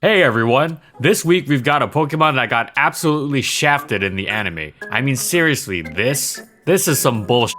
Hey everyone! This week we've got a Pokemon that got absolutely shafted in the anime. I mean seriously, this is some bullshit.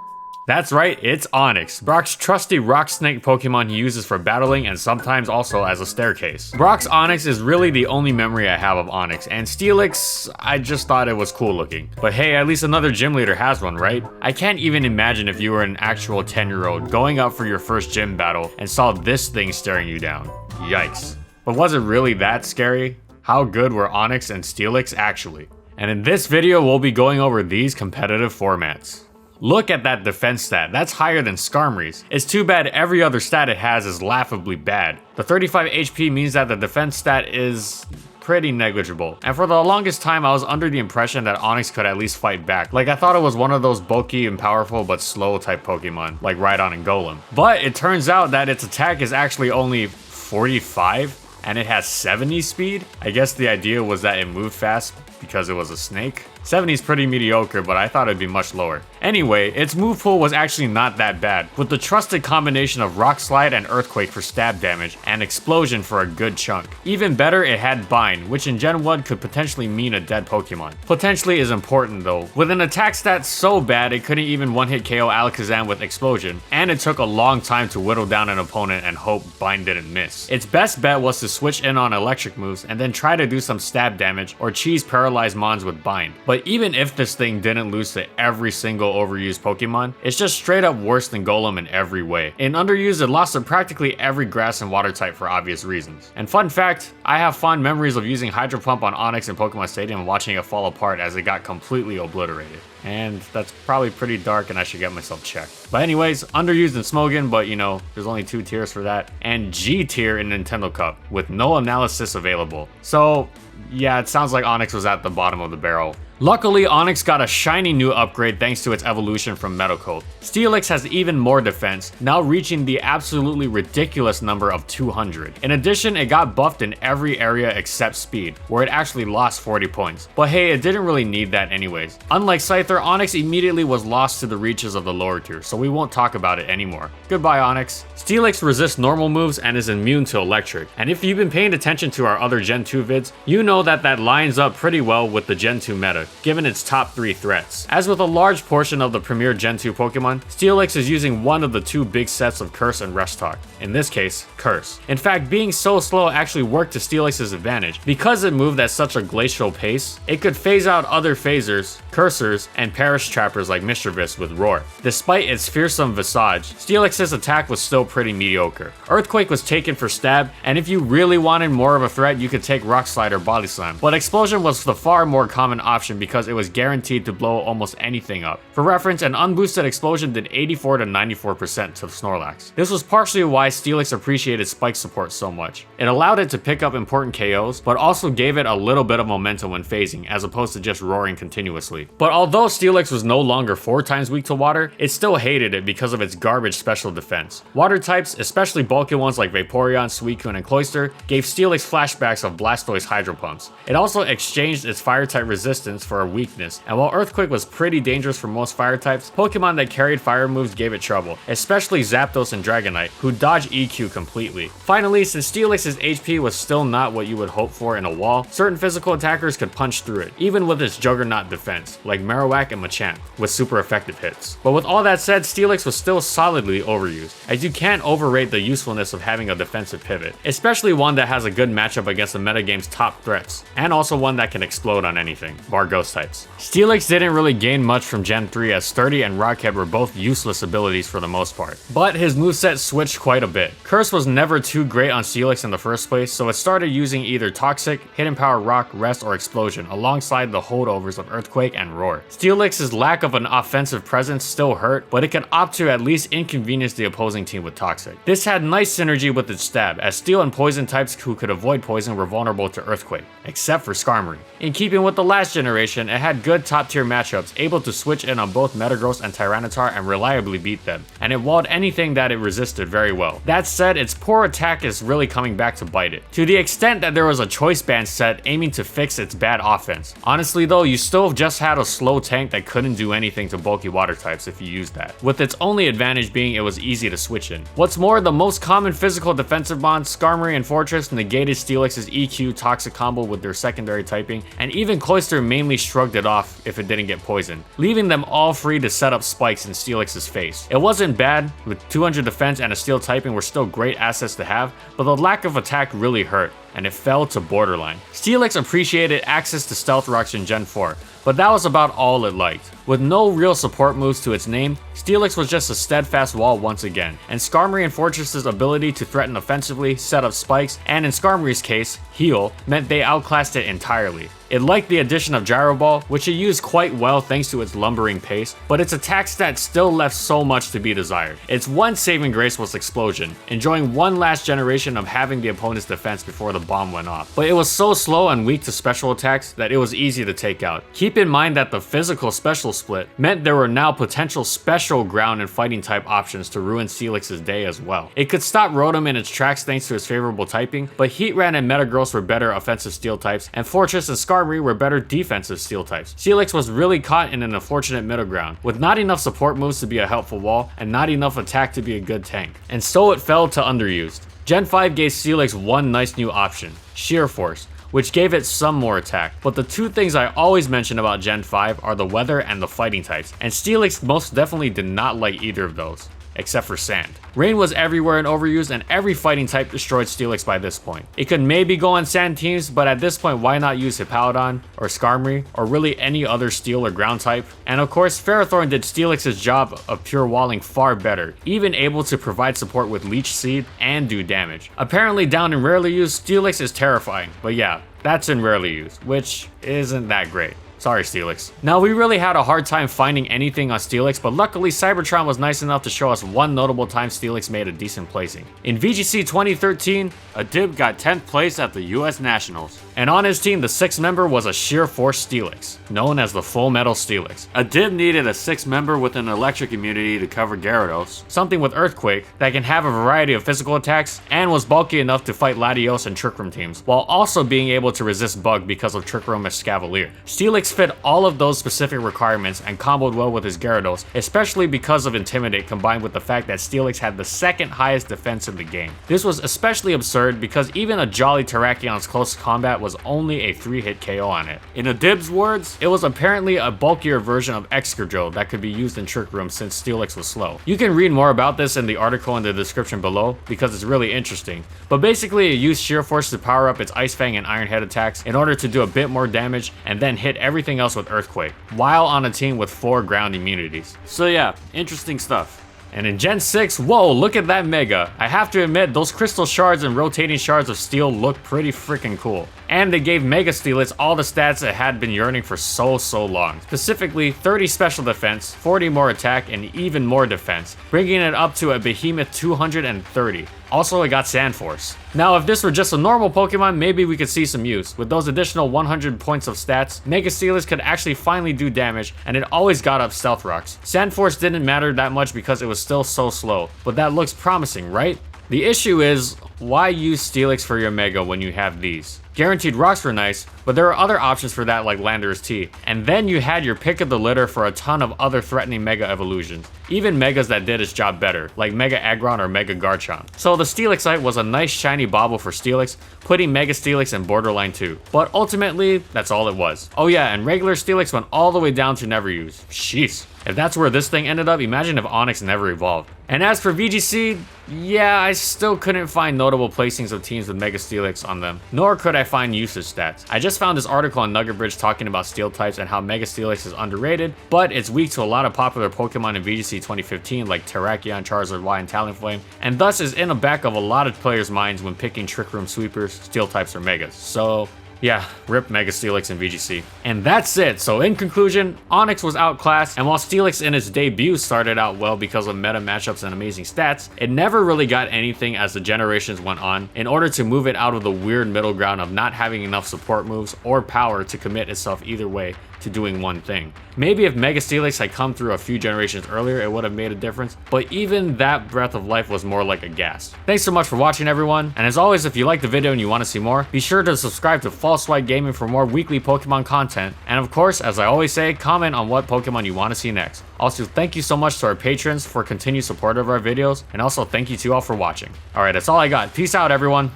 That's right, it's Onix, Brock's trusty rock snake Pokemon he uses for battling and sometimes also as a staircase. Brock's Onix is really the only memory I have of Onix, and Steelix, I just thought it was cool looking. But hey, at least another gym leader has one, right? I can't even imagine if you were an actual 10-year-old going up for your first gym battle and saw this thing staring you down. Yikes. But was it really that scary? How good were Onix and Steelix actually? And in this video, we'll be going over these competitive formats. Look at that defense stat, that's higher than Skarmory's. It's too bad every other stat it has is laughably bad. The 35 HP means that the defense stat is pretty negligible. And for the longest time, I was under the impression that Onix could at least fight back. Like I thought it was one of those bulky and powerful but slow type Pokemon, like Rhydon and Golem. But it turns out that its attack is actually only 45? And it has 70 speed? I guess the idea was that it moved fast because it was a snake. 70 is pretty mediocre, but I thought it'd be much lower. Anyway, its move pool was actually not that bad, with the trusted combination of Rock Slide and Earthquake for stab damage, and Explosion for a good chunk. Even better, it had Bind, which in Gen 1 could potentially mean a dead Pokemon. Potentially is important though. With an attack stat so bad it couldn't even one-hit KO Alakazam with Explosion, and it took a long time to whittle down an opponent and hope Bind didn't miss. Its best bet was to switch in on electric moves and then try to do some stab damage or cheese paralyzed mons with Bind. But even if this thing didn't lose to every single overused Pokemon, it's just straight up worse than Golem in every way. In underused, it lost to practically every grass and water type for obvious reasons. And fun fact, I have fond memories of using Hydro Pump on Onix in Pokemon Stadium and watching it fall apart as it got completely obliterated. And that's probably pretty dark and I should get myself checked. But anyways, underused in Smogon, but you know, there's only 2 tiers for that. And G tier in Nintendo Cup, with no analysis available. So yeah, it sounds like Onix was at the bottom of the barrel. Luckily, Onix got a shiny new upgrade thanks to its evolution from Metal Coat. Steelix has even more defense, now reaching the absolutely ridiculous number of 200. In addition, it got buffed in every area except speed, where it actually lost 40 points. But hey, it didn't really need that anyways. Unlike Scyther, Onix immediately was lost to the reaches of the lower tier, so we won't talk about it anymore. Goodbye, Onix. Steelix resists normal moves and is immune to electric. And if you've been paying attention to our other Gen 2 vids, you know that lines up pretty well with the Gen 2 meta, given its top 3 threats. As with a large portion of the premier Gen 2 Pokemon, Steelix is using one of the 2 big sets of Curse and Rest Talk. In this case, Curse. In fact, being so slow actually worked to Steelix's advantage. Because it moved at such a glacial pace, it could phase out other phasers, cursors, and perish trappers like Mischievous with Roar. Despite its fearsome visage, Steelix's attack was still pretty mediocre. Earthquake was taken for stab, and if you really wanted more of a threat, you could take Rock Slide or Body Slam. But Explosion was the far more common option because it was guaranteed to blow almost anything up. For reference, an unboosted Explosion did 84 to 94% to Snorlax. This was partially why Steelix appreciated Spike support so much. It allowed it to pick up important KOs, but also gave it a little bit of momentum when phasing, as opposed to just roaring continuously. But although Steelix was no longer 4 times weak to water, it still hated it because of its garbage special defense. Water types, especially bulky ones like Vaporeon, Suicune, and Cloyster, gave Steelix flashbacks of Blastoise Hydro Pumps. It also exchanged its fire type resistance for a weakness, and while Earthquake was pretty dangerous for most fire types, Pokemon that carried fire moves gave it trouble, especially Zapdos and Dragonite, who dodge EQ completely. Finally, since Steelix's HP was still not what you would hope for in a wall, certain physical attackers could punch through it, even with its juggernaut defense, like Marowak and Machamp, with super effective hits. But with all that said, Steelix was still solidly overused, as you can't overrate the usefulness of having a defensive pivot, especially one that has a good matchup against the metagame's top threats, and also one that can explode on anything, bar ghost types. Steelix didn't really gain much from Gen 3 as Sturdy and Rockhead were both useless abilities for the most part, but his moveset switched quite a bit. Curse was never too great on Steelix in the first place, so it started using either Toxic, Hidden Power Rock, Rest, or Explosion alongside the holdovers of Earthquake and Roar. Steelix's lack of an offensive presence still hurt, but it could opt to at least inconvenience the opposing team with Toxic. This had nice synergy with its stab, as Steel and Poison types who could avoid poison were vulnerable to Earthquake, except for Skarmory. In keeping with the last generation, generation, it had good top tier matchups, able to switch in on both Metagross and Tyranitar and reliably beat them, and it walled anything that it resisted very well. That said, its poor attack is really coming back to bite it, to the extent that there was a choice band set aiming to fix its bad offense. Honestly though, you still just had a slow tank that couldn't do anything to bulky water types if you used that, with its only advantage being it was easy to switch in. What's more, the most common physical defensive bonds, Skarmory and Fortress, negated Steelix's EQ toxic combo with their secondary typing, and even Cloyster mainly shrugged it off if it didn't get poisoned, leaving them all free to set up spikes in Steelix's face. It wasn't bad, with 200 defense and a steel typing were still great assets to have, but the lack of attack really hurt, and it fell to borderline. Steelix appreciated access to Stealth Rocks in Gen 4, but that was about all it liked. With no real support moves to its name, Steelix was just a steadfast wall once again, and Skarmory and Fortress's ability to threaten offensively, set up spikes, and in Skarmory's case, heal, meant they outclassed it entirely. It liked the addition of Gyro Ball, which it used quite well thanks to its lumbering pace, but its attack stat still left so much to be desired. Its one saving grace was Explosion, enjoying one last generation of having the opponent's defense before the bomb went off. But it was so slow and weak to special attacks that it was easy to take out. Keep in mind that the physical special split meant there were now potential special ground and fighting type options to ruin Steelix's day as well. It could stop Rotom in its tracks thanks to its favorable typing, but Heatran and Metagross were better offensive steel types, and Fortress and Skarmory were better defensive steel types. Steelix was really caught in an unfortunate middle ground, with not enough support moves to be a helpful wall, and not enough attack to be a good tank. And so it fell to underused. Gen 5 gave Steelix one nice new option, Sheer Force, which gave it some more attack. But the two things I always mention about Gen 5 are the weather and the fighting types, and Steelix most definitely did not like either of those, except for sand. Rain was everywhere and overused, and every fighting type destroyed Steelix by this point. It could maybe go on sand teams, but at this point why not use Hippowdon, or Skarmory, or really any other steel or ground type? And of course, Ferrothorn did Steelix's job of pure walling far better, even able to provide support with Leech Seed and do damage. Apparently down in rarely used, Steelix is terrifying, but yeah, that's in rarely used, which isn't that great. Sorry, Steelix. Now, we really had a hard time finding anything on Steelix, but luckily Cybertron was nice enough to show us one notable time Steelix made a decent placing. In VGC 2013, Adib got 10th place at the US Nationals, and on his team, the 6th member was a Sheer Force Steelix, known as the Full Metal Steelix. Adib needed a 6th member with an electric immunity to cover Gyarados, something with Earthquake that can have a variety of physical attacks, and was bulky enough to fight Latios and Trick Room teams, while also being able to resist Bug because of Trick Room Escavalier. Steelix fit all of those specific requirements and comboed well with his Gyarados, especially because of Intimidate combined with the fact that Steelix had the second highest defense in the game. This was especially absurd because even a Jolly Terrakion's close combat was only a 3-hit KO on it. In Adib's words, it was apparently a bulkier version of Excadrill that could be used in Trick Room since Steelix was slow. You can read more about this in the article in the description below because it's really interesting, but basically it used Sheer Force to power up its Ice Fang and Iron Head attacks in order to do a bit more damage and then hit everything else with Earthquake, while on a team with 4 ground immunities. So yeah, interesting stuff. And in Gen 6, whoa, look at that Mega. I have to admit, those Crystal Shards and Rotating Shards of Steel look pretty freaking cool. And they gave Mega Steelix all the stats it had been yearning for so long. Specifically, 30 special defense, 40 more attack, and even more defense, bringing it up to a behemoth 230. Also, it got Sand Force. Now, if this were just a normal Pokemon, maybe we could see some use. With those additional 100 points of stats, Mega Steelix could actually finally do damage, and it always got up Stealth Rocks. Sand Force didn't matter that much because it was still so slow, but that looks promising, right? The issue is, why use Steelix for your Mega when you have these? Guaranteed Rocks were nice, but there are other options for that like Landorus T. And then you had your pick of the litter for a ton of other threatening Mega evolutions. Even Megas that did its job better, like Mega Aggron or Mega Garchomp. So the Steelixite was a nice shiny bauble for Steelix, putting Mega Steelix in borderline 2. But ultimately, that's all it was. Oh yeah, and regular Steelix went all the way down to never use. Jeez. If that's where this thing ended up, imagine if Onix never evolved. And as for VGC, yeah, I still couldn't find notable placings of teams with Mega Steelix on them, nor could I find usage stats. I just found this article on Nugget Bridge talking about steel types and how Mega Steelix is underrated, but it's weak to a lot of popular Pokemon in VGC 2015 like Terrakion, Charizard Y, and Talonflame, and thus is in the back of a lot of players' minds when picking Trick Room sweepers, steel types, or Megas. So yeah, rip Mega Steelix in VGC. And that's it. So in conclusion, Onix was outclassed, and while Steelix in its debut started out well because of meta matchups and amazing stats, it never really got anything as the generations went on in order to move it out of the weird middle ground of not having enough support moves or power to commit itself either way to doing one thing. Maybe if Mega Steelix had come through a few generations earlier, it would have made a difference, but even that breath of life was more like a gas. Thanks so much for watching, everyone, and as always, if you liked the video and you want to see more, be sure to subscribe to False White Gaming for more weekly Pokemon content, and of course, as I always say, comment on what Pokemon you want to see next. Also, thank you so much to our patrons for continued support of our videos, and also thank you to you all for watching. Alright, that's all I got. Peace out, everyone.